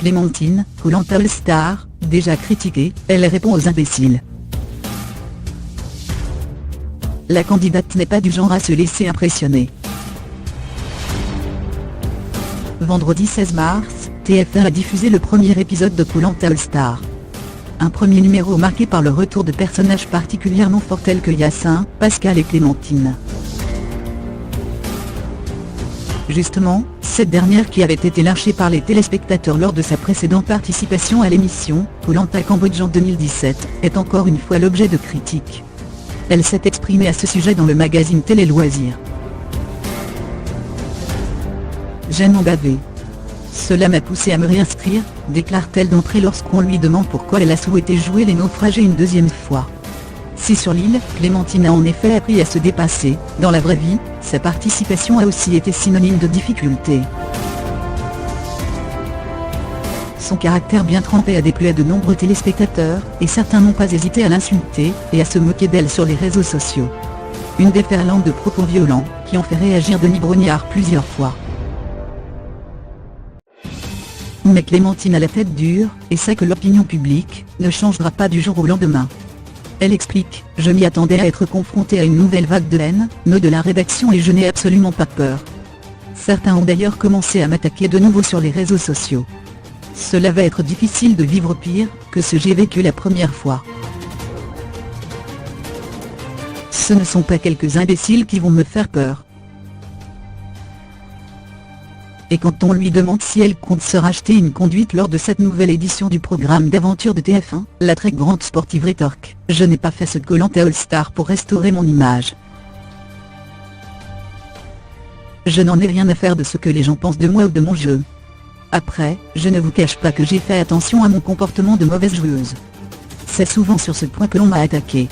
Clémentine, Koh-Lanta All-Star, déjà critiquée, elle répond aux imbéciles. La candidate n'est pas du genre à se laisser impressionner. Vendredi 16 mars, TF1 a diffusé le premier épisode de Koh-Lanta All-Star. Un premier numéro marqué par le retour de personnages particulièrement forts tels que Yacine, Pascal et Clémentine. Justement, cette dernière qui avait été lynchée par les téléspectateurs lors de sa précédente participation à l'émission, Koh-Lanta Cambodge en 2017, est encore une fois l'objet de critiques. Elle s'est exprimée à ce sujet dans le magazine Télé Loisirs. J'ai m'en bavé. Cela m'a poussé à me réinscrire, déclare-t-elle d'entrée lorsqu'on lui demande pourquoi elle a souhaité jouer les naufragés une deuxième fois. Si sur l'île, Clémentine a en effet appris à se dépasser, dans la vraie vie, sa participation a aussi été synonyme de difficulté. Son caractère bien trempé a déplu à de nombreux téléspectateurs, et certains n'ont pas hésité à l'insulter, et à se moquer d'elle sur les réseaux sociaux. Une déferlante de propos violents, qui ont fait réagir Denis Brognard plusieurs fois. Mais Clémentine a la tête dure, et sait que l'opinion publique ne changera pas du jour au lendemain. Elle explique « Je m'y attendais à être confrontée à une nouvelle vague de haine, de la rédaction et je n'ai absolument pas peur. Certains ont d'ailleurs commencé à m'attaquer de nouveau sur les réseaux sociaux. Cela va être difficile de vivre pire que ce que j'ai vécu la première fois. Ce ne sont pas quelques imbéciles qui vont me faire peur. » Et quand on lui demande si elle compte se racheter une conduite lors de cette nouvelle édition du programme d'aventure de TF1, la très grande sportive rétorque « Je n'ai pas fait ce Koh-Lanta All-Star pour restaurer mon image. Je n'en ai rien à faire de ce que les gens pensent de moi ou de mon jeu. Après, je ne vous cache pas que j'ai fait attention à mon comportement de mauvaise joueuse. C'est souvent sur ce point que l'on m'a attaqué.